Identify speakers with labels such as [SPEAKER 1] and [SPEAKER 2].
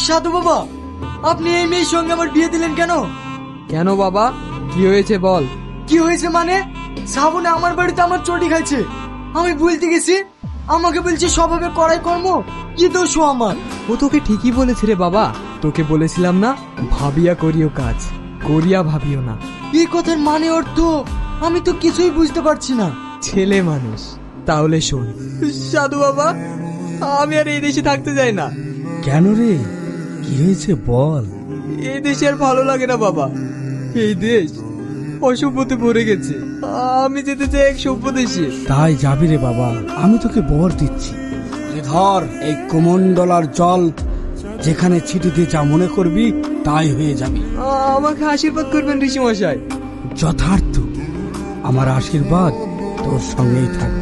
[SPEAKER 1] সাধু বাবা, আপনি এই মেয়ের সঙ্গে আমার বিয়ে দিলেন কেন?
[SPEAKER 2] কেন বাবা, কি হয়েছে বল?
[SPEAKER 1] কি হয়েছে মানে? শ্রাবণে আমার বাড়িতে আমার চটি খাইছে, আমি বলতে গেছি, আমাকে বলছে স্বভাবে করাই কর্ম, কি দোষ ও আমার?
[SPEAKER 2] ও তোকে ঠিকই বলেছে রে বাবা। তোকে বলেছিলাম না, ভাবিয়া করিও কাজ, করিয়া ভাবিও না।
[SPEAKER 1] এই কথার মানে অর্থ আমি তো কিছুই বুঝতে পারছি না।
[SPEAKER 2] ছেলে মানুষ। তাহলে শোন সাধু বাবা, আমি আর এই দেশে থাকতে চাই না।
[SPEAKER 3] কেন রে, কি হয়েছে বল?
[SPEAKER 2] এই দেশে আর ভালো লাগে না বাবা। এই দেশ অসভ্যতে ভরে গেছে। আমি যেতে চাই এক সভ্য দেশে।
[SPEAKER 3] তাই যাবি রে বাবা, আমি তোকে বর দিচ্ছি। ধর এই কুমন্ডলার জল, যেখানে ছিটিতে যা মনে করবি তাই হয়ে যাবে।
[SPEAKER 2] আমাকে আশীর্বাদ করবেন ঋষি মশাই।
[SPEAKER 3] যথার্থ, আমার আশীর্বাদ তোর সঙ্গেই থাকবে।